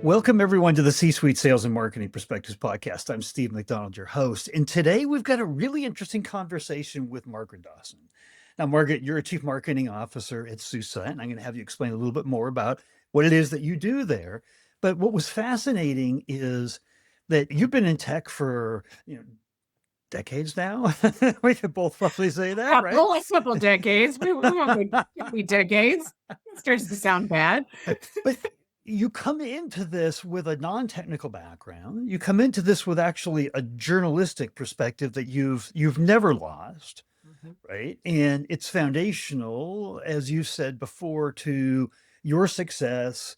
Welcome, everyone, to the C-Suite Sales and Marketing Perspectives podcast. I'm Steve McDonald, your host. And today we've got a really interesting conversation with Margaret Dawson. Now, Margaret, you're a chief marketing officer at SUSE, and I'm going to have you explain a little bit more about what it is that you do there. But what was fascinating is that you've been in tech for, decades now. We could both probably say that, right? Well, a couple decades. We won't be decades. It starts to sound bad. But you come into this with a non-technical background. You come into this with actually a journalistic perspective that you've never lost, right? And it's foundational, as you said before, to your success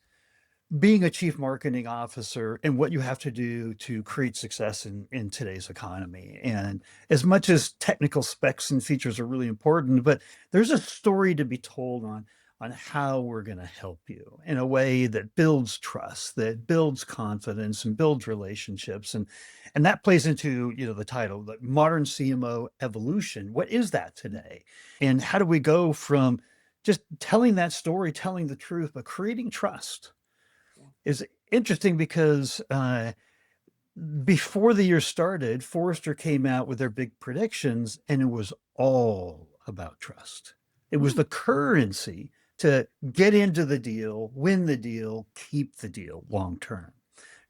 being a chief marketing officer and what you have to do to create success in today's economy. And as much as technical specs and features are really important, but there's a story to be told on how we're going to help you in a way that builds trust, that builds confidence and builds relationships. And that plays into, the title, the modern CMO evolution. What is that today? And how do we go from just telling that story, telling the truth, but creating trust? Is interesting because before the year started, Forrester came out with their big predictions, and it was all about trust. It was the currency to get into the deal, win the deal, keep the deal long term.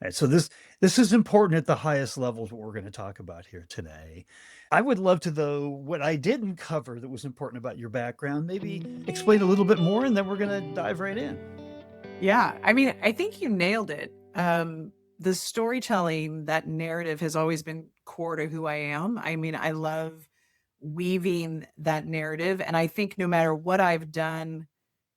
Right, so this is important at the highest levels, what we're going to talk about here today. I would love to, though, what I didn't cover that was important about your background, maybe explain a little bit more, and then we're going to dive right in. Yeah. I mean, I think you nailed it. The storytelling, that narrative has always been core to who I am. I mean, I love weaving that narrative. And I think no matter what I've done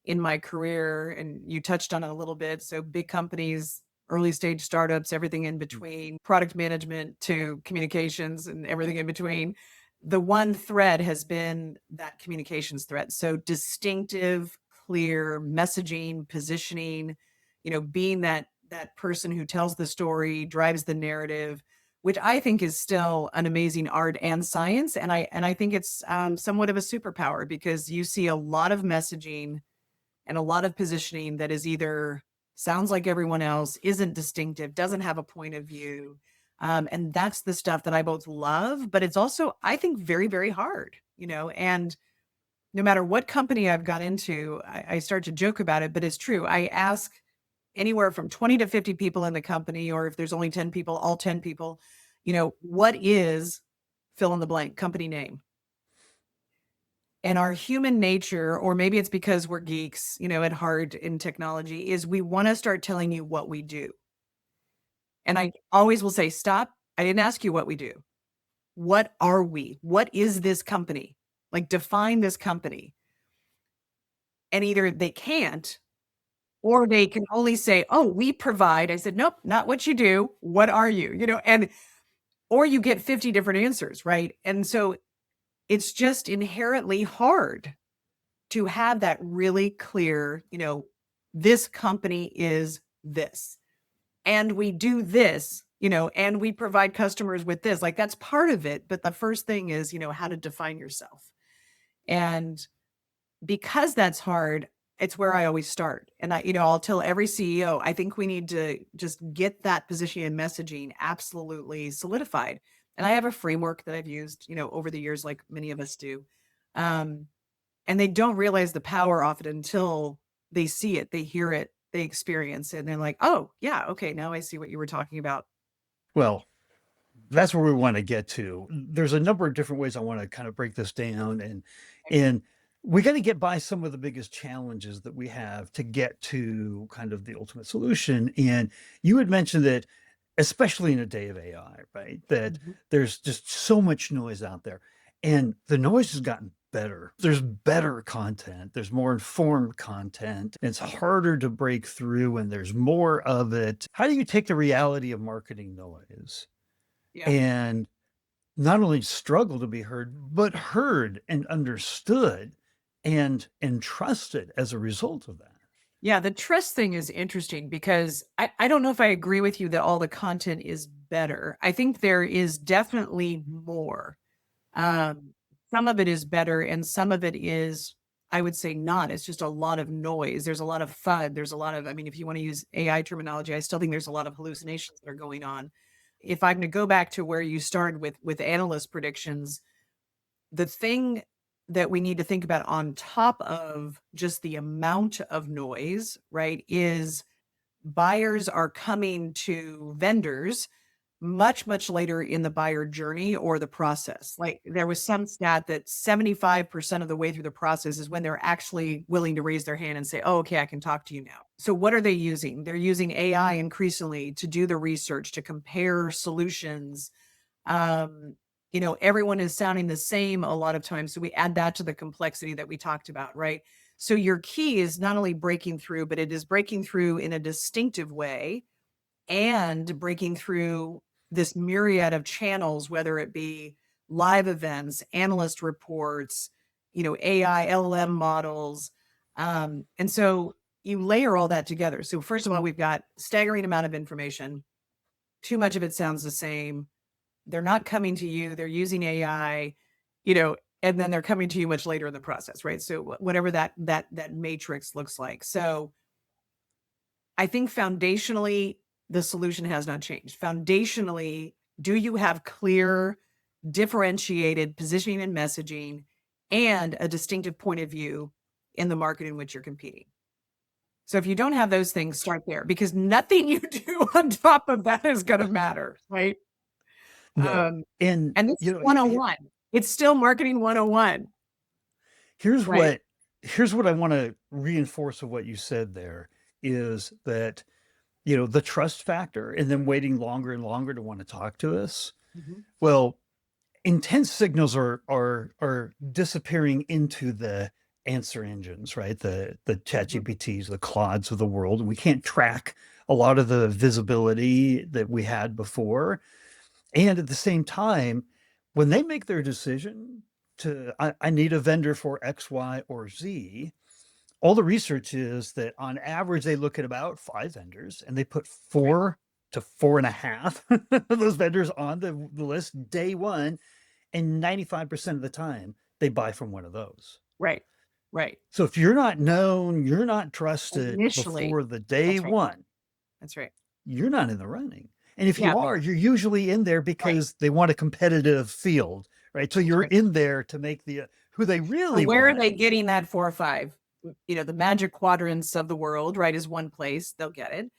in my career, and you touched on it a little bit, so big companies, early stage startups, everything in between, product management to communications and everything in between, the one thread has been that communications thread. So distinctive, clear messaging, positioning, being that person who tells the story, drives the narrative, which I think is still an amazing art and science. And I think it's somewhat of a superpower, because you see a lot of messaging and a lot of positioning that is either sounds like everyone else, isn't distinctive, doesn't have a point of view. And that's the stuff that I both love, but it's also, I think, very, very hard, and no matter what company I've got into, I start to joke about it, but it's true. I ask anywhere from 20 to 50 people in the company, or if there's only 10 people, all 10 people, what is fill in the blank company name? And our human nature, or maybe it's because we're geeks, at heart in technology, is we want to start telling you what we do. And I always will say, stop. I didn't ask you what we do. What are we? What is this company? Like, define this company. And either they can't, or they can only say, oh, we provide. I said, nope, not what you do. What are you? Or you get 50 different answers, right? And so it's just inherently hard to have that really clear, this company is this, and we do this, and we provide customers with this. Like, that's part of it. But the first thing is, how to define yourself. And because that's hard, it's where I always start. And I'll tell every CEO, I think we need to just get that position and messaging absolutely solidified. And I have a framework that I've used, over the years, like many of us do. And they don't realize the power of it until they see it, they hear it, they experience it. And they're like, oh, yeah, okay, now I see what you were talking about. Well, that's where we want to get to. There's a number of different ways I want to kind of break this down, and we got to get by some of the biggest challenges that we have to get to kind of the ultimate solution. And you had mentioned that, especially in a day of AI, right, that there's just so much noise out there, and the noise has gotten better. There's better content. There's more informed content. It's harder to break through, and there's more of it. How do you take the reality of marketing noise and not only struggle to be heard, but heard and understood and trusted as a result of that? Yeah, the trust thing is interesting, because I don't know if I agree with you that all the content is better. I think there is definitely more. Some of it is better, and some of it is I would say not. It's just a lot of noise. There's a lot of FUD. There's a lot of, I mean, if you want to use AI terminology, I still think there's a lot of hallucinations that are going on. If I'm to go back to where you started with analyst predictions, the thing that we need to think about on top of just the amount of noise, right, is buyers are coming to vendors much, much later in the buyer journey or the process. Like there was some stat that 75% of the way through the process is when they're actually willing to raise their hand and say, oh, okay, I can talk to you now. So what are they using? They're using AI increasingly to do the research, to compare solutions. Um, everyone is sounding the same a lot of times. So we add that to the complexity that we talked about, right? So your key is not only breaking through, but it is breaking through in a distinctive way and breaking through this myriad of channels, whether it be live events, analyst reports, AI, LLM models. And so you layer all that together. So first of all, we've got staggering amount of information. Too much of it sounds the same. They're not coming to you. They're using AI, and then they're coming to you much later in the process, right? So whatever that matrix looks like. So I think foundationally, the solution has not changed. Foundationally, do you have clear, differentiated positioning and messaging and a distinctive point of view in the market in which you're competing? So if you don't have those things, start there because nothing you do on top of that is going to matter, right? No. Um, And, and this is 101. It's still marketing 101. here's Right. what I want to reinforce of what you said there is that, the trust factor and then waiting longer and longer to want to talk to us. Mhm. Well, intense signals are disappearing into the answer engines, right? The chat Mhm. GPTs, the Claudes of the world. And we can't track a lot of the visibility that we had before. And at the same time, when they make their decision I need a vendor for X, Y, or Z, all the research is that on average, they look at about 5 vendors and they put Right. 4 to 4.5 of those vendors on the list day one. And 95% of the time, they buy from one of those. Right. Right. So if you're not known, you're not trusted Initially. before the day That's right. one, That's right. you're not in the running. And if Yeah. you are, you're usually in there Right. because they want a competitive field, right? So That's you're right. in there to make who they So really where are want. they getting that 4 or 5? The magic quadrants of the world, right, is one place they'll get it.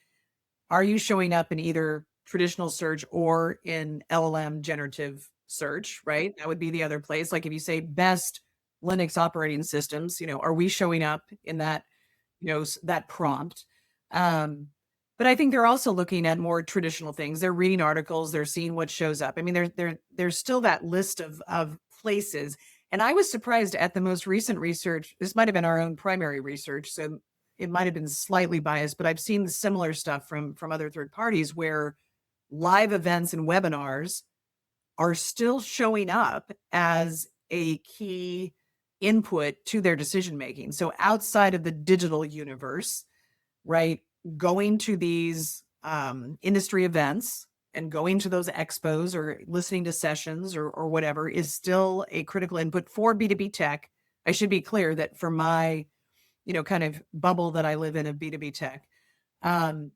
Are you showing up in either traditional search or in LLM generative search, right? That would be the other place. Like if you say best Linux operating systems, are we showing up in that, that prompt? Um, but I think they're also looking at more traditional things. They're reading articles, they're seeing what shows up. I mean, there's still that list of places. And I was surprised at the most recent research. This might have been our own primary research, so it might have been slightly biased, but I've seen similar stuff from other third parties where live events and webinars are still showing up as a key input to their decision making. So outside of the digital universe, right, going to these industry events and going to those expos or listening to sessions or whatever is still a critical input for B2B tech. I should be clear that for my kind of bubble that I live in of B2B tech. Um,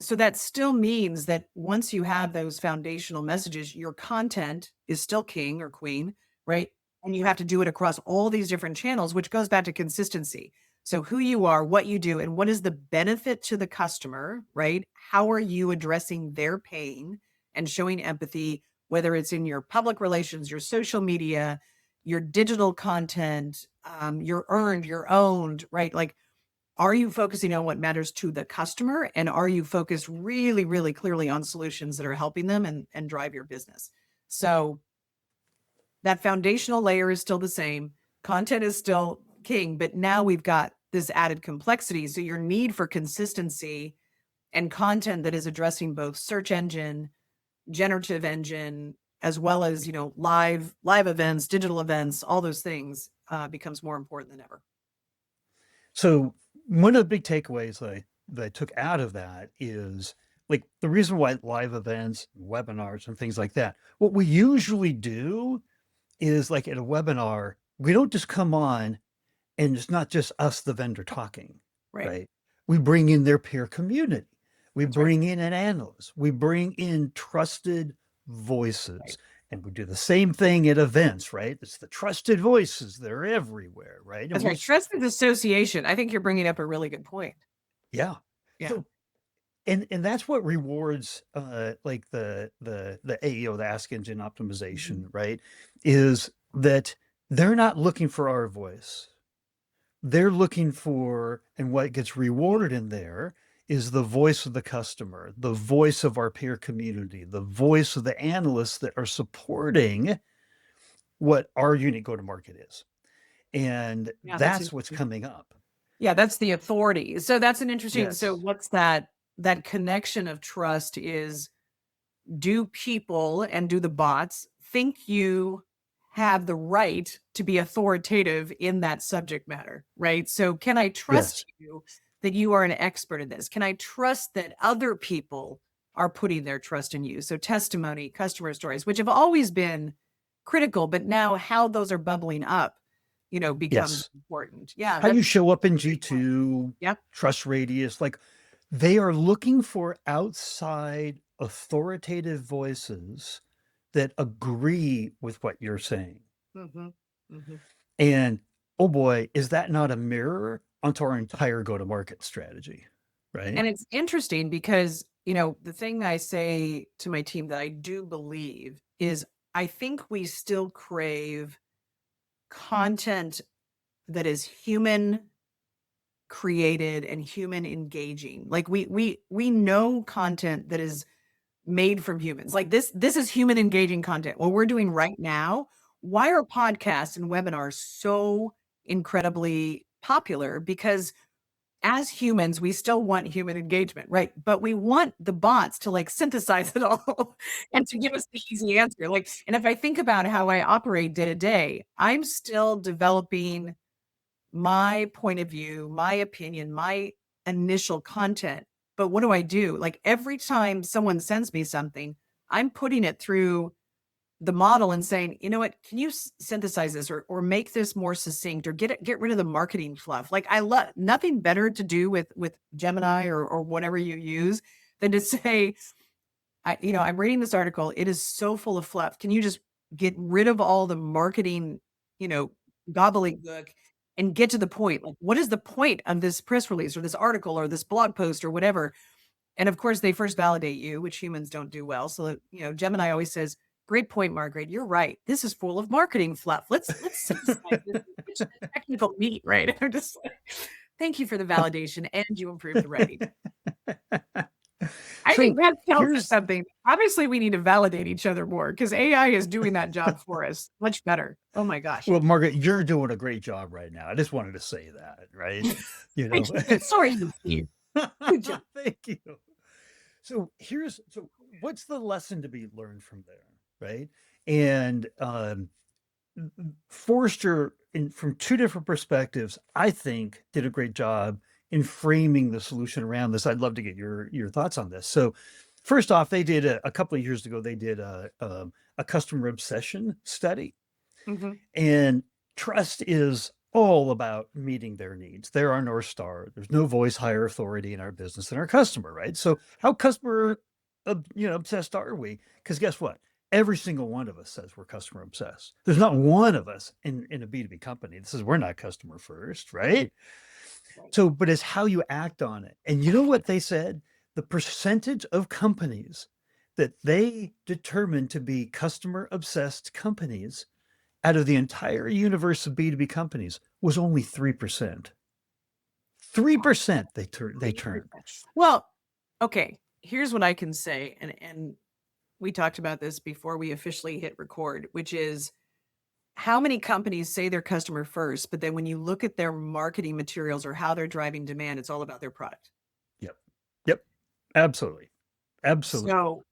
so that still means that once you have those foundational messages, your content is still king or queen, right? And you have to do it across all these different channels, which goes back to consistency. So who you are, what you do, and what is the benefit to the customer, right? How are you addressing their pain and showing empathy, whether it's in your public relations, your social media, your digital content, your earned, your owned, right? Like, are you focusing on what matters to the customer? And are you focused really, really clearly on solutions that are helping them and drive your business? So that foundational layer is still the same. Content is still king, but now we've got this added complexity. So your need for consistency and content that is addressing both search engine, generative engine, as well as, live events, digital events, all those things becomes more important than ever. So one of the big takeaways that I took out of that is like the reason why live events, webinars, and things like that, what we usually do is like at a webinar, we don't just come on And it's not just us, the vendor, talking, Right. right? We bring in their peer community. We That's right. bring in an analyst. We bring in trusted Right. voices. And we do the same thing at events, right? It's the trusted voices. They're everywhere, right? And That's we'll, right. Trusted association. I think you're bringing up a really good point. yeah. Yeah. So, and that's what rewards like the AEO, the Ask Engine Mhm. Optimization, right? Is that they're not looking for our voice. They're looking for, and what gets rewarded in there is the voice of the customer, the voice of our peer community, the voice of the analysts that are supporting what our unique go to market is. And Yeah, that's that's what's interesting. coming up. Yeah, that's the authority. So that's an interesting, so Yes. what's that connection of trust is, do people and do the bots think you have the right to be authoritative in that subject matter, right? So can I Yes. trust you that you are an expert in this? Can I trust that other people are putting their trust in you? So testimony, customer stories, which have always been critical, but now how those are bubbling up, becomes Yes. important. Yeah, How you that's show up in a great point. G2, Yep. trust radius, like they are looking for outside authoritative voices that agree with what you're saying. Mhm. Mhm. And oh boy, is that not a mirror onto our entire go to market strategy? Right? And it's interesting because, the thing I say to my team that I do believe is I think we still crave content that is human created and human engaging. Like we know content that is made from humans. Like this is human engaging content. What we're doing right now, why are podcasts and webinars so incredibly popular? Because as humans, we still want human engagement, right? But we want the bots to like synthesize it all and to give us the easy answer. Like, and if I think about how I operate day to day, I'm still developing my point of view, my opinion, my initial content. But what do I do? Like every time someone sends me something, I'm putting it through the model and saying, you know what, can you synthesize this or make this more succinct or get rid of the marketing fluff? Like I love nothing better to do with Gemini or whatever you use than to say, I'm reading this article. It is so full of fluff. Can you just get rid of all the marketing, you know, gobbledygook and get to the point? Like, what is the point of this press release or this article or this blog post or whatever? And of course, they first validate you, which humans don't do well. So, Gemini always says, "Great point, Margaret. You're right. This is full of marketing fluff. Let's synthesize this and get to the technical meat." Right? I'm just like, thank you for the validation, and you improved the writing. I So think that tells us here's, something. Obviously, we need to validate each other more because AI is doing that job for us much better. Oh my gosh. well, Margaret, you're doing a great job right now. I just wanted to say that, right? You know, Thank you. Sorry, Steve. Good job. thank you. So what's the lesson to be learned from there, right? And Forrester, from two different perspectives, I think did a great job in framing the solution around this. I'd love to get your thoughts on this. So, first off, they did a couple of years ago. They did a customer obsession study, Mhm. and trust is all about meeting their needs. They're our North Star. There's no voice higher authority in our business than our customer, right? So how customer obsessed are we? Because guess what? Every single one of us says we're customer obsessed. There's not one of us in a B2B company that says we're not customer first, right? Right. So, but it's how you act on it. And you know what they said? The percentage of companies that they determined to be customer obsessed companies out of the entire universe of B2B companies was only 3%. 3% they turned. 3%. Well, okay, here's what I can say, and we talked about this before we officially hit record, which is how many companies say they're customer first, but then when you look at their marketing materials or how they're driving demand, it's all about their product. Yep. Yep. Absolutely. Absolutely. So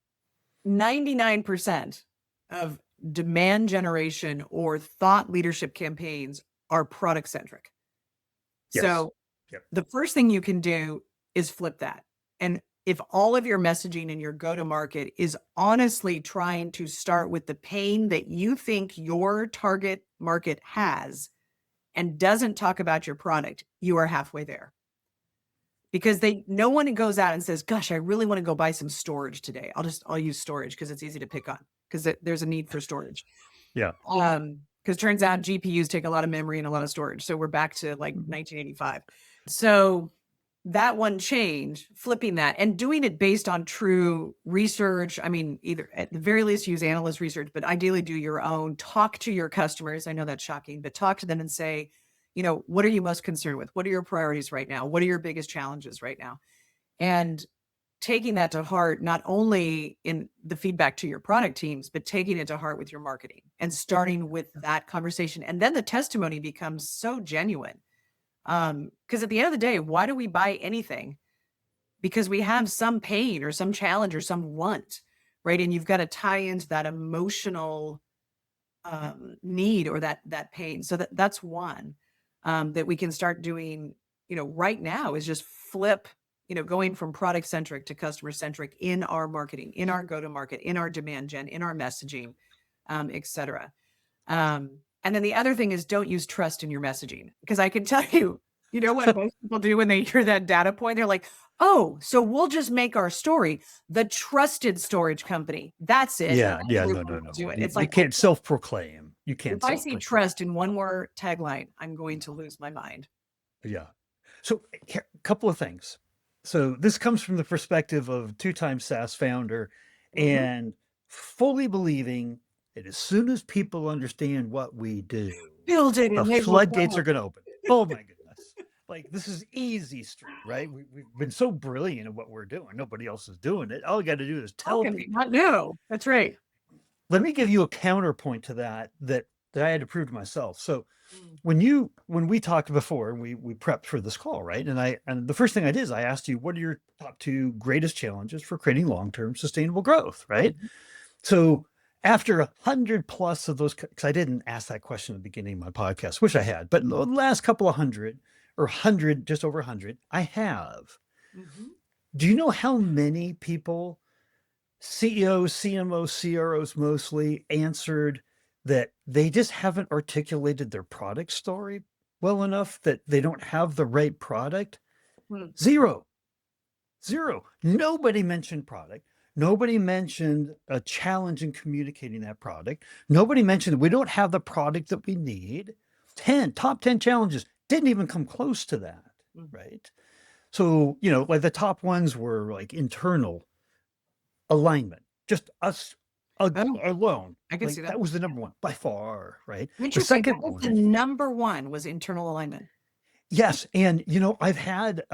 99% of demand generation or thought leadership campaigns are product centric. Yes. So Yep. the first thing you can do is flip that. And if all of your messaging and your go to market is honestly trying to start with the pain that you think your target market has, and doesn't talk about your product, you are halfway there. Because no one goes out and says, gosh, I really want to go buy some storage today. I'll use storage because it's easy to pick on, because there's a need for storage. Yeah. Because turns out GPUs take a lot of memory and a lot of storage. So we're back to like 1985. So that one change, flipping that and doing it based on true research. I mean, either at the very least use analyst research, but ideally do your own, talk to your customers. I know that's shocking, but talk to them and say, what are you most concerned with? What are your priorities right now? What are your biggest challenges right now? And taking that to heart, not only in the feedback to your product teams, but taking it to heart with your marketing and starting with that conversation. And then the testimony becomes so genuine. Because at the end of the day, why do we buy anything? Because we have some pain or some challenge or some want, right? And you've got to tie into that emotional need or that pain. So that's one that we can start doing, right now, is just flip, going from product centric to customer centric in our marketing, in our go-to-market, in our demand gen, in our messaging, et cetera. And then the other thing is, don't use trust in your messaging, because I can tell you, what most people do when they hear that data point, they're like, oh, so we'll just make our story the trusted storage company. That's it. Yeah. That's Yeah. where No, we'll no, no. do it. You, It's you like, can't self-proclaim. You can't if I see self-proclaim. trust in one more tagline, I'm going to lose my mind. Yeah. So a couple of things. So this comes from the perspective of two-time SaaS founder and fully believing that as soon as people understand what we do, Build it the and they will floodgates come. are going to open. Oh my goodness. Like, this is easy street, right? We've been so brilliant at what we're doing. Nobody else is doing it. All you got to do is How tell can we people. not know? That's right. Let me give you a counterpoint to that I had to prove to myself. So when we talked before, we prepped for this call, right? And the first thing I did is I asked you, what are your top two greatest challenges for creating long-term sustainable growth, right? So after 100 plus of those, because I didn't ask that question at the beginning of my podcast, wish I had, but the last couple of hundred, or 100, just over 100, I have. Do you know how many people, CEOs, CMOs, CROs mostly, answered that they just haven't articulated their product story well enough, that they don't have the right product? Zero. Nobody mentioned product. Nobody mentioned a challenge in communicating that product. Nobody mentioned that we don't have the product that we need. Top 10 challenges didn't even come close to that, right? So, like the top ones were like internal alignment, just us alone. I can Like see that. that was the number one by far, right? The Interesting. second That was the one, number one, was internal alignment. yes, and I've had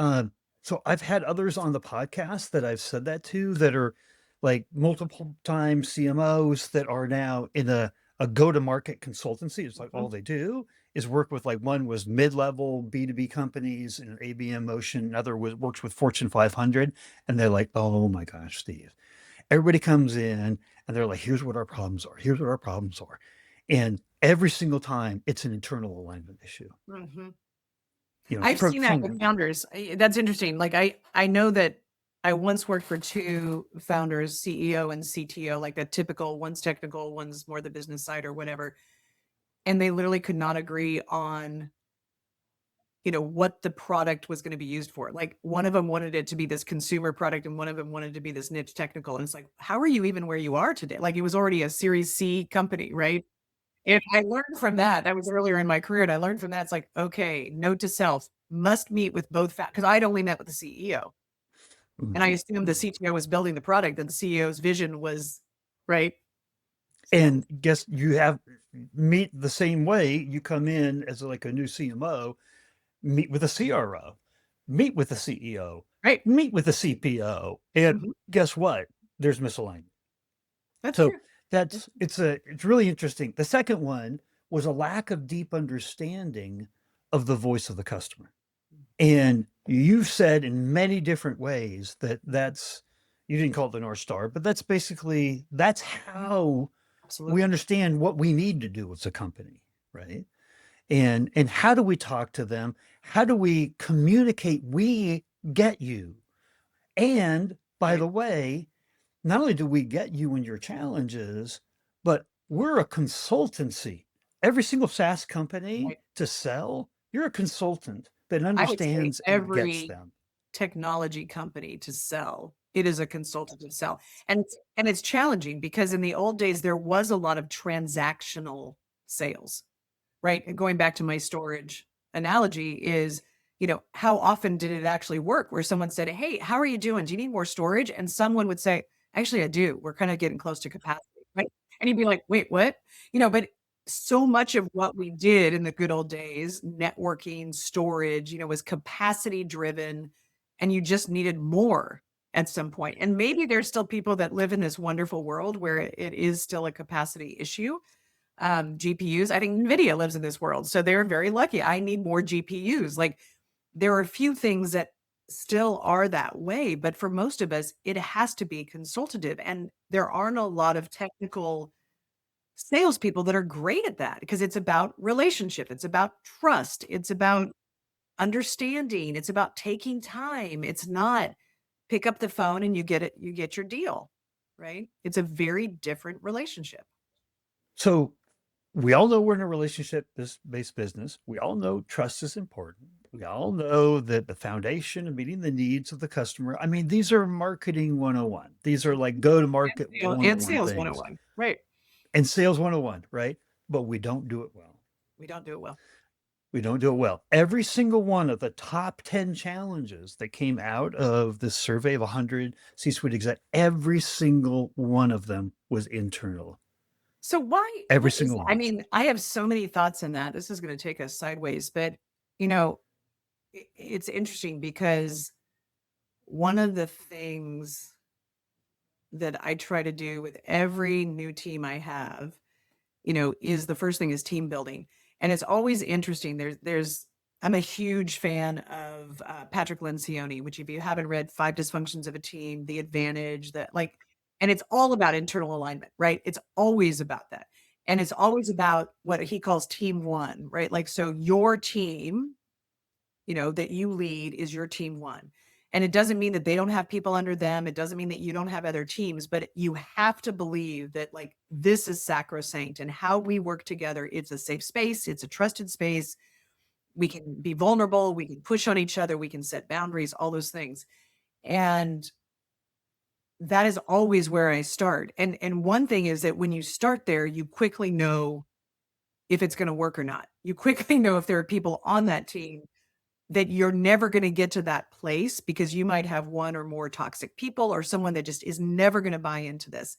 I've had others on the podcast that I've said that to, that are like multiple time CMOs that are now in a go-to-market consultancy. It's like all they do is work with, like, one was mid-level B2B companies in an ABM motion, another works with Fortune 500, and they're like, oh my gosh, Steve. Everybody comes in and they're like, here's what our problems are. Here's what our problems are. And every single time it's an internal alignment issue. I've seen that with founders. That's interesting. Like I know that I once worked for two founders, CEO and CTO, like that typical, one's technical, one's more the business side or whatever. And they literally could not agree on, what the product was going to be used for. Like one of them wanted it to be this consumer product and one of them wanted to be this niche technical. And it's like, how are you even where you are today? Like it was already a Series C company, right? If I learned from that was earlier in my career, and I learned from that, it's like, okay, note to self, must meet with both because I'd only met with the CEO. And I assumed the CTO was building the product, and the CEO's vision was right. And guess you have meet the same way. You come in as like a new CMO, meet with a CRO, meet with the CEO, Right. meet with the CPO, and guess what? There's misalignment. That's So true. it's really interesting. The second one was a lack of deep understanding of the voice of the customer. And you've said in many different ways that's, you didn't call it the North Star, but that's how Absolutely. we understand what we need to do as a company, right? And how do we talk to them? How do we communicate? We get you. And by the way, not only do we get you in your challenges, but we're a consultancy. every single SaaS company Right. to sell, you're a consultant that I would say understands and gets every them. technology company to sell, it is a consultative sell. And it's challenging because in the old days there was a lot of transactional sales, right? And going back to my storage analogy is, how often did it actually work where someone said, "Hey, how are you doing? Do you need more storage?" And someone would say, "Actually, I do. We're kind of getting close to capacity," right? And you'd be like, "Wait, what?" But so much of what we did in the good old days, networking, storage, was capacity driven, and you just needed more at some point. And maybe there's still people that live in this wonderful world where it is still a capacity issue. GPUs, I think NVIDIA lives in this world, so they're very lucky. I need more GPUs. Like, there are a few things that still are that way, but for most of us, it has to be consultative, and there aren't a lot of technical salespeople that are great at that because it's about relationship, it's about trust, it's about understanding, it's about taking time. It's not pick up the phone and you get your deal, right? It's a very different relationship. So we all know we're in a relationship based business. We all know trust is important. We all know that the foundation of meeting the needs of the customer. I mean, these are marketing 101. These are like go to market And 101 sales things 101. Right. and sales 101, right? But we don't do it well. We don't do it well. We don't do it well. Every single one of the top 10 challenges that came out of this survey of 100 C suite exec, every single one of them was internal. So Every what is single I one. mean, I have so many thoughts in that. This is going to take us sideways, but you know, it's interesting because one of the things that I try to do with every new team I have, is the first thing is team building. And it's always interesting. I'm a huge fan of Patrick Lencioni, which if you haven't read Five Dysfunctions of a Team, The Advantage, and it's all about internal alignment, right? It's always about that. And it's always about what he calls team one, right? Like, so your team, that you lead is your team one. And it doesn't mean that they don't have people under them. It doesn't mean that you don't have other teams, but you have to believe that like this is sacrosanct and how we work together. It's a safe space. It's a trusted space. We can be vulnerable. We can push on each other. We can set boundaries, all those things. And that is always where I start. And one thing is that when you start there, you quickly know if it's going to work or not. You quickly know if there are people on that team that you're never going to get to that place because you might have one or more toxic people or someone that just is never going to buy into this.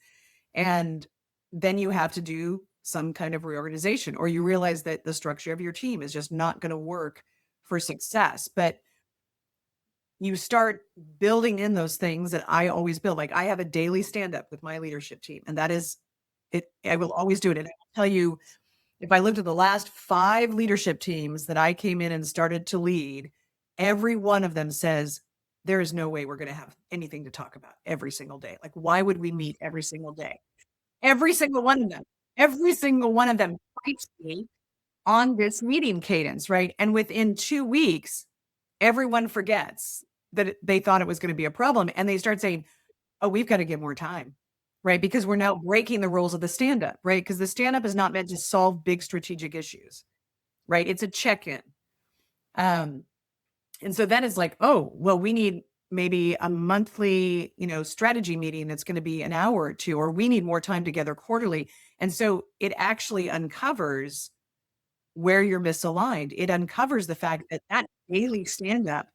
And then you have to do some kind of reorganization, or you realize that the structure of your team is just not going to work for success. But you start building in those things that I always build. Like, I have a daily stand up with my leadership team, and that is it. I will always do it. And I'll tell you, if I looked at the last 5 leadership teams that I came in and started to lead, every one of them says, "There is no way we're gonna have anything to talk about every single day. Like, why would we meet every single day?" Every single one of them. Every single one of them fights me on this meeting cadence, right? And within 2 weeks, everyone forgets that they thought it was gonna be a problem, and they start saying, "Oh, we've gotta get more time." Right? Because we're now breaking the rules of the stand-up, right? Because the stand-up is not meant to solve big strategic issues, right? It's a check-in. Um, and so then it's like, oh, well, we need maybe a monthly, strategy meeting that's going to be an hour or two, or we need more time together quarterly. And so it actually uncovers where you're misaligned. It uncovers the fact that that daily stand-up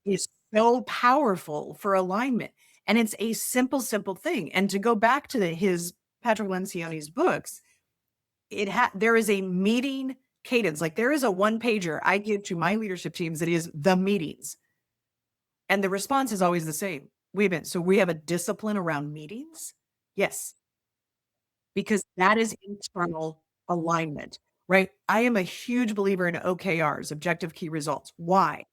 is so powerful for alignment. And it's a simple, simple thing. And to go back to his Patrick Lencioni's books, there is a meeting cadence. Like, there is a one pager I give to my leadership teams that is the meetings. And the response is always the same. So we have a discipline around meetings? Yes, because that is internal alignment, right? I am a huge believer in OKRs, objective key results. Why?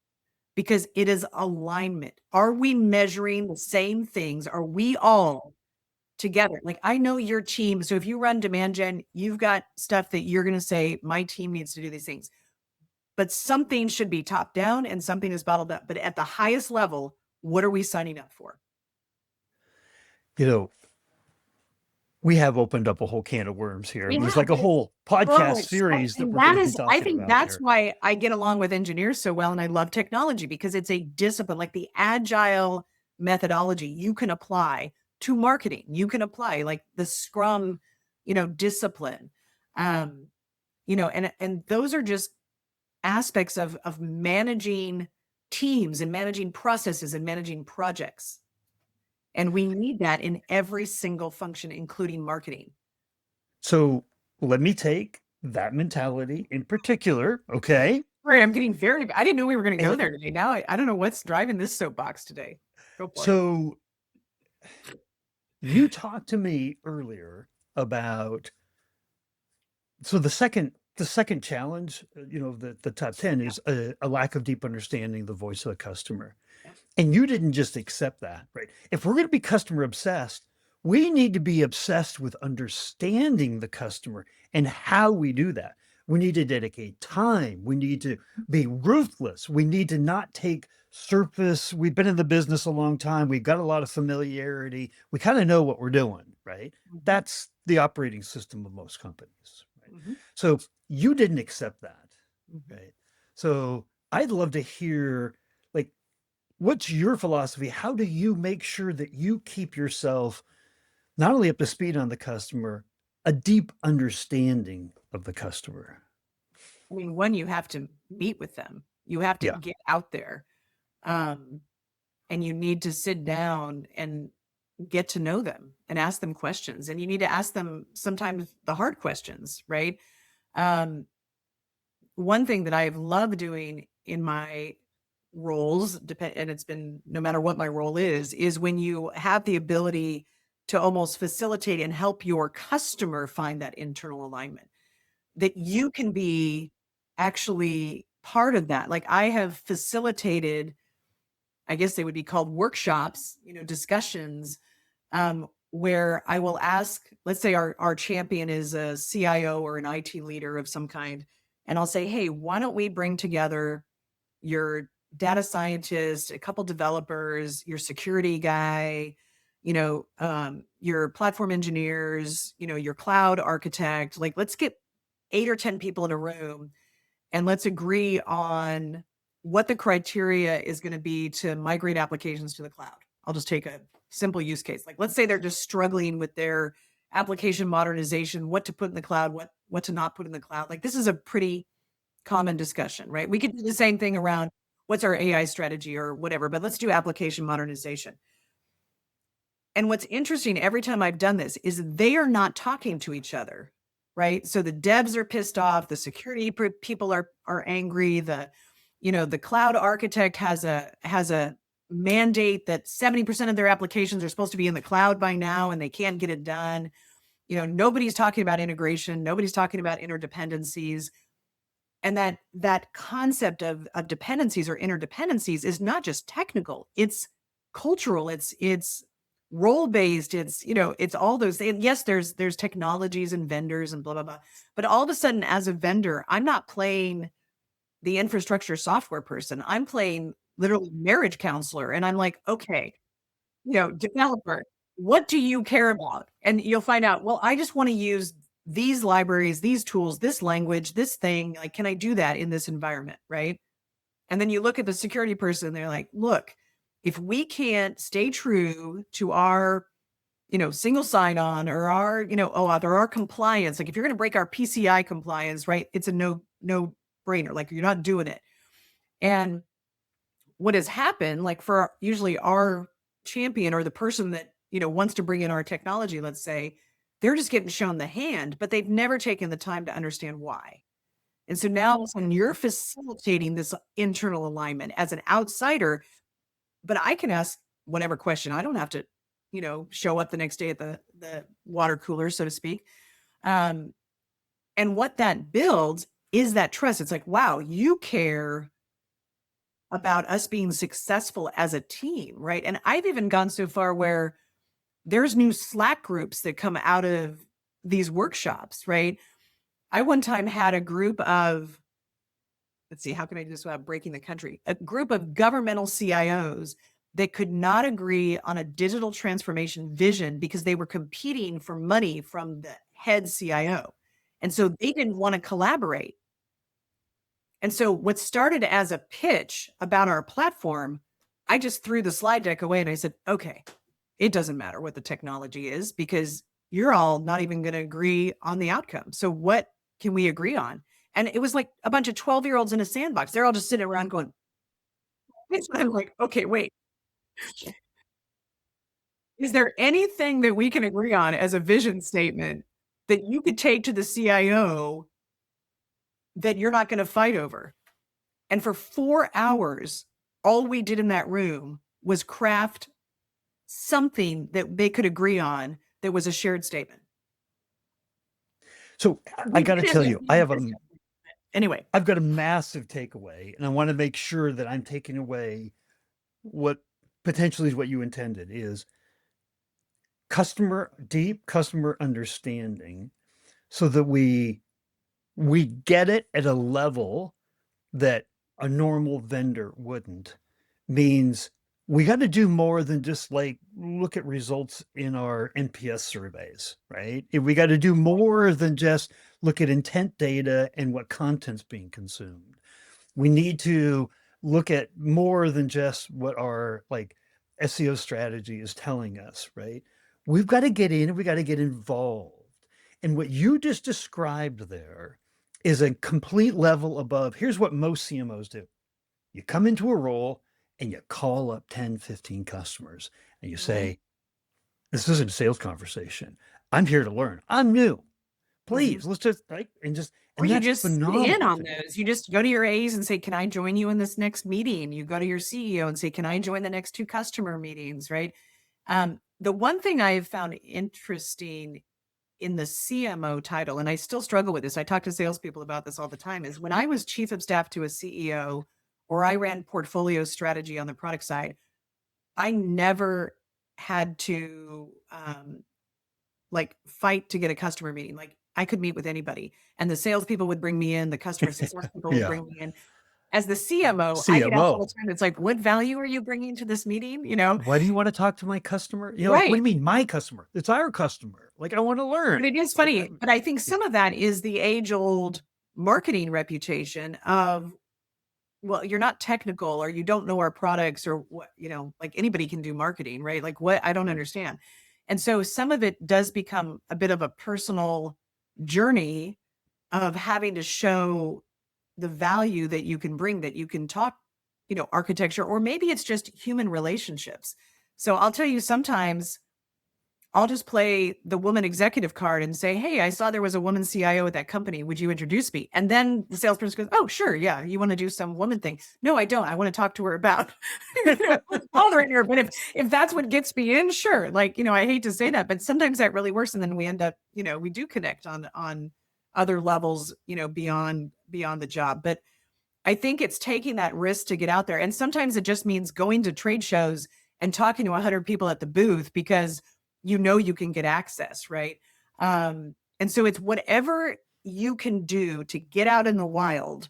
Because it is alignment. Are we measuring the same things? Are we all together? Like, I know your team. So if you run demand gen, you've got stuff that you're going to say, my team needs to do these things. But something should be top down and something is bottled up. But at the highest level, what are we signing up for? You know, We have opened up a whole can of worms here. We There's have, like a but whole podcast Right. series that And we're going that to be is, I talking think about that's here. why I get along with engineers so well. And I love technology because it's a discipline, like the agile methodology you can apply to marketing. You can apply like the Scrum, discipline. Um, and those are just aspects of managing teams and managing processes and managing projects. And we need that in every single function, including marketing. So let me take that mentality in particular, okay? Right, I'm getting I didn't know we were gonna go And there today. Now I don't know what's driving this soapbox today. Go for it. so you talked to me earlier about so the second challenge, the top 10 Yeah, is a lack of deep understanding of the voice of the customer. yeah. And you didn't just accept that, right? If we're going to be customer obsessed, we need to be obsessed with understanding the customer and how we do that. We need to dedicate time. We need to be ruthless. We need to not take surface. We've been in the business a long time. We've got a lot of familiarity. We kind of know what we're doing, right? Mhm, That's the operating system of most companies, right? mhm, So you didn't accept that, mhm. right? So I'd love to hear, like, what's your philosophy? How do you make sure that you keep yourself not only up to speed on the customer, a deep understanding of the customer? I mean, one, you have to meet with them. You have to Yeah. get out there, um, and you need to sit down and get to know them and ask them questions, and you need to ask them sometimes the hard questions, right? Um, One thing that I've loved doing in my roles, and it's been no matter what my role is when you have the ability to almost facilitate and help your customer find that internal alignment, that you can be actually part of that. Like I have facilitated, I guess they would be called workshops, discussions, where I will ask, let's say our champion is a CIO or an IT leader of some kind, and I'll say, hey, why don't we bring together your data scientist, a couple developers, your security guy, your platform engineers, your cloud architect. Like, let's get 8 or 10 people in a room and let's agree on what the criteria is going to be to migrate applications to the cloud. I'll just take a simple use case. Like, let's say they're just struggling with their application modernization, what to put in the cloud, what to not put in the cloud. Like, this is a pretty common discussion, right? We could do the same thing around what's our AI strategy or whatever, but let's do application modernization. And what's interesting every time I've done this is they are not talking to each other, right? So the devs are pissed off, the security people are angry, the cloud architect has a mandate that 70% of their applications are supposed to be in the cloud by now and they can't get it done. Nobody's talking about integration, nobody's talking about interdependencies. And that concept of dependencies or interdependencies is not just technical, it's cultural, it's role based, it's all those things. Yes, there's technologies and vendors and blah blah blah. But all of a sudden, as a vendor, I'm not playing the infrastructure software person. I'm playing literally marriage counselor. And I'm like, okay, developer, what do you care about? And you'll find out, well, I just want to use these libraries, these tools, this language, this thing. Like, can I do that in this environment? Right. And then you look at the security person, they're like, look, if we can't stay true to our, single sign on or our, OAuth or our compliance, like if you're going to break our PCI compliance, right, it's a no brainer. Like you're not doing it. And what has happened, like for usually our champion or the person that, wants to bring in our technology, let's say, they're just getting shown the hand, but they've never taken the time to understand why. And so now all of a sudden you're facilitating this internal alignment as an outsider, but I can ask whatever question. I don't have to, show up the next day at the water cooler, so to speak. Um, and what that builds is that trust. It's like, wow, you care about us being successful as a team, right? And I've even gone so far where there's new Slack groups that come out of these workshops, right? I one time had a group of, let's see, how can I do this without breaking the country? A group of governmental CIOs that could not agree on a digital transformation vision because they were competing for money from the head CIO. And so they didn't want to collaborate. And so what started as a pitch about our platform, I just threw the slide deck away and I said, okay, it doesn't matter what the technology is because you're all not even going to agree on the outcome. So what can we agree on? And it was like a bunch of 12-year-olds in a sandbox. They're all just sitting around going, I'm like, okay, wait, is there anything that we can agree on as a vision statement that you could take to the CIO that you're not going to fight over? And for 4 hours, all we did in that room was craft something that they could agree on that was a shared statement. So I got to tell you, anyway. I've got a massive takeaway, and I want to make sure that I'm taking away what potentially is what you intended is deep customer understanding, so that we get it at a level that a normal vendor wouldn't, means we got to do more than just like look at results in our NPS surveys, right? We got to do more than just look at intent data and what content's being consumed. We need to look at more than just what our like SEO strategy is telling us, right? We've got to get in and we got to get involved. And what you just described there is a complete level above. Here's what most CMOs do. You come into a role and you call up 10, 15 customers and you say, this isn't a sales conversation. I'm here to learn. I'm new. Please, let's just like, and Or you that's just sit phenomenal. in on those. You just go to your A's and say, can I join you in this next meeting? You go to your CEO and say, can I join the next 2 customer meetings, right? The one thing I have found interesting in the CMO title, and I still struggle with this, I talk to salespeople about this all the time, is when I was chief of staff to a CEO or I ran portfolio strategy on the product side, I never had to like fight to get a customer meeting. Like I could meet with anybody and the salespeople would bring me in, the customer success people would bring me in. As the CMO, I get asked all the time, it's like, what value are you bringing to this meeting? You know, why do you want to talk to my customer? You know, like, what do right. you mean my customer? It's our customer. Like, I want to learn. But it is funny. But I think some of that is the age-old marketing reputation of, well, you're not technical or you don't know our products or what, you know, like anybody can do marketing, right? Like what? I don't understand. And so some of it does become a bit of a personal journey of having to show the value that you can bring, that you can talk, you know, architecture, or maybe it's just human relationships. So I'll tell you, sometimes I'll just play the woman executive card and say, hey, I saw there was a woman CIO at that company. Would you introduce me? And then the salesperson goes, oh, sure. Yeah. You want to do some woman thing? No, I don't. I want to talk to her about bothering her. But if that's what gets me in, sure. Like, you know, I hate to say that, but sometimes that really works. And then we end up, you know, we do connect on other levels, you know, beyond the job. But I think it's taking that risk to get out there. And sometimes it just means going to trade shows and talking to 100 people at the booth because you know you can get access, right? And so it's whatever you can do to get out in the wild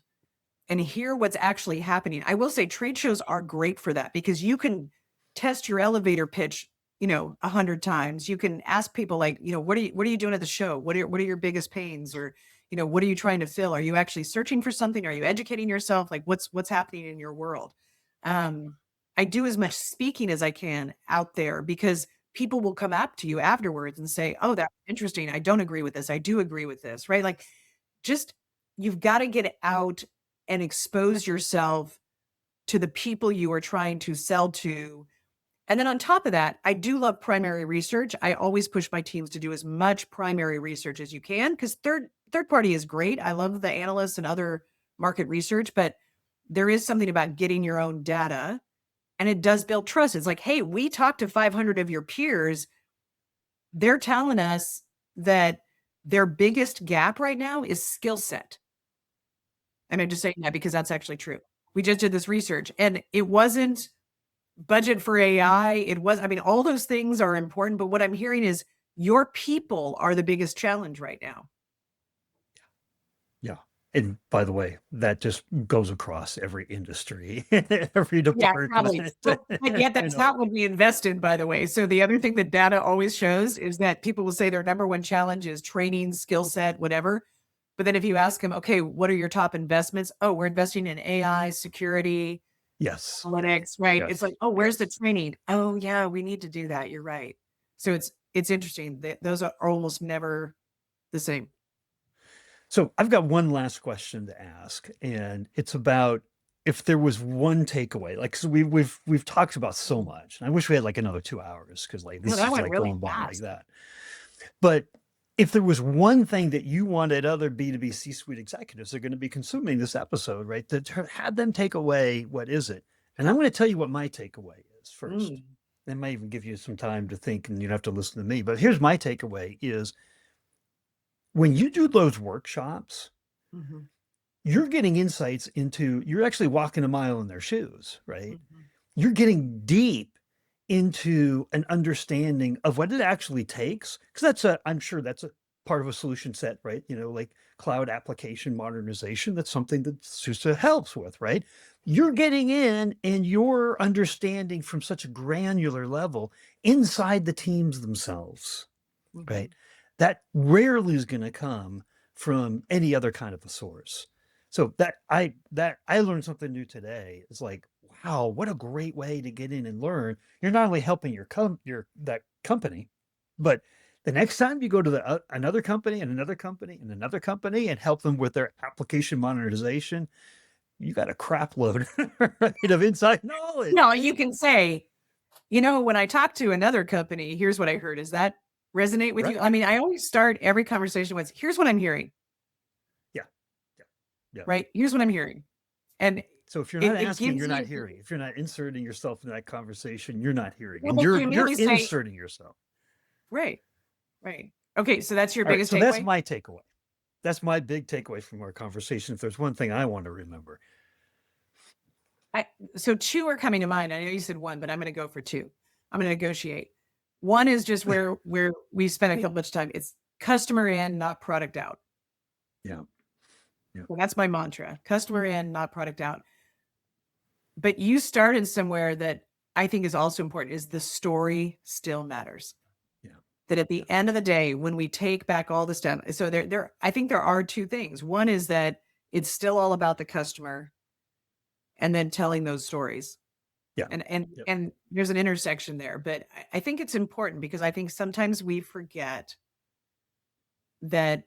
and hear what's actually happening. I will say trade shows are great for that because you can test your elevator pitch, you know, 100 times. You can ask people like, you know, what are you doing at the show? What are your biggest pains? Or, you know, what are you trying to fill? Are you actually searching for something? Are you educating yourself? Like what's happening in your world? I do as much speaking as I can out there because people will come up to you afterwards and say, oh, that's interesting. I don't agree with this. I do agree with this, right? Like just, you've got to get out and expose yourself to the people you are trying to sell to. And then on top of that, I do love primary research. I always push my teams to do as much primary research as you can because third party is great. I love the analysts and other market research, but there is something about getting your own data and it does build trust. It's like, hey, we talked to 500 of your peers. They're telling us that their biggest gap right now is skill set. And I'm just saying that because that's actually true. We just did this research and it wasn't budget for AI. It was, I mean, all those things are important, but what I'm hearing is your people are the biggest challenge right now. Yeah. And by the way, that just goes across every industry, every Yeah, probably. department. But yet You that's know, not what we invest in, by the way. So the other thing that data always shows is that people will say their number one challenge is training, skill set, whatever. But then if you ask them, okay, what are your top investments? Oh, we're investing in AI, security, yes, analytics, right? It's yes, like, oh, where's the yes. training? Oh, yeah, we need to do that. You're right. So it's interesting that those are almost never the same. So I've got one last question to ask, and it's about if there was one takeaway. Like, so we've talked about so Mhm. much, and I wish we had like another 2 hours because like No, this that is went like really going by like fast. that. But if there was one thing that you wanted other B2B C-suite executives that are going to be consuming this episode, right, that had them take away, what is it? And I'm going to tell you what my takeaway is first. Mm. That might even give you some time to think and you don't have to listen to me. But here's my takeaway is when you do those workshops, Mhm. you're getting insights into, you're actually walking a mile in their shoes, right? Mhm. You're getting deep into an understanding of what it actually takes. Because I'm sure that's a part of a solution set, right? Like cloud application modernization. That's something that SUSE helps with, right? You're getting in and you're understanding from such a granular level inside the teams themselves, right? Mhm. That rarely is going to come from any other kind of a source. So that I learned something new today. It's like, wow, what a great way to get in and learn. You're not only helping your that company, but the next time you go to another company and another company and another company and help them with their application modernization, you got a crap load right, of inside knowledge. No, you can say, when I talk to another company, here's what I heard. Does that resonate with you? Right. I mean, I always start every conversation with, here's what I'm hearing, Yeah. Yeah. Yeah. right? Here's what I'm hearing. And So if you're not it asking, gives you're not you, hearing. If you're not inserting yourself in that conversation, you're not hearing. well, And but you you're immediately say, inserting yourself. right, right. Okay, so that's your All right. biggest So that's takeaway? my takeaway. That's my big takeaway from our conversation. If there's one thing I want to remember. I, so two are coming to mind. I know you said one, but I'm going to go for two. I'm going to negotiate. One is just where we spent a whole bunch of time. It's customer in, not product out. Yeah. Yeah. So that's my mantra: customer in, not product out. But you started somewhere that I think is also important is the story still matters. Yeah. That at Yeah. the end of the day, when we take back all this down, so I think there are two things. One is that it's still all about the customer and then telling those stories. Yeah. And and Yep. and there's an intersection there. But I think it's important because I think sometimes we forget that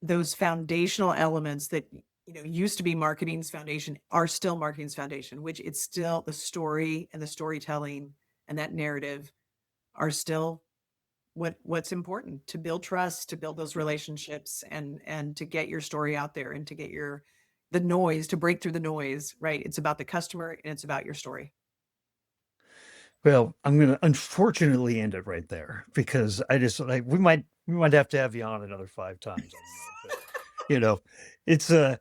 those foundational elements that used to be marketing's foundation are still marketing's foundation, which it's still the story and the storytelling and that narrative are still what's important to build trust, to build those relationships and to get your story out there and to get the noise, to break through the noise, right? It's about the customer and it's about your story. Well, I'm going to unfortunately end it right there because I just like we might have to have you on another 5 times. I don't know, but it's the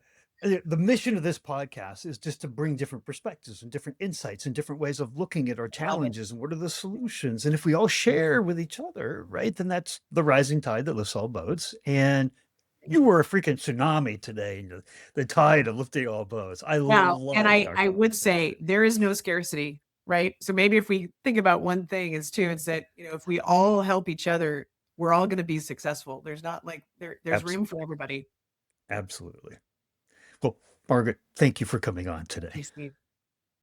mission of this podcast is just to bring different perspectives and different insights and different ways of looking at our I love it. challenges and what are the solutions. And if we all share with each other, right, then that's the rising tide that lifts all boats. And you were a freaking tsunami today, the tide of lifting all boats. I Now, and loved our I would conversation. say there is no scarcity, right? So maybe if we think about one thing is too, it's that, if we all help each other, we're all going to be successful. There's not like there's room for Absolutely. everybody. Absolutely. Well, Margaret, thank you for coming on today. Thanks, Steve.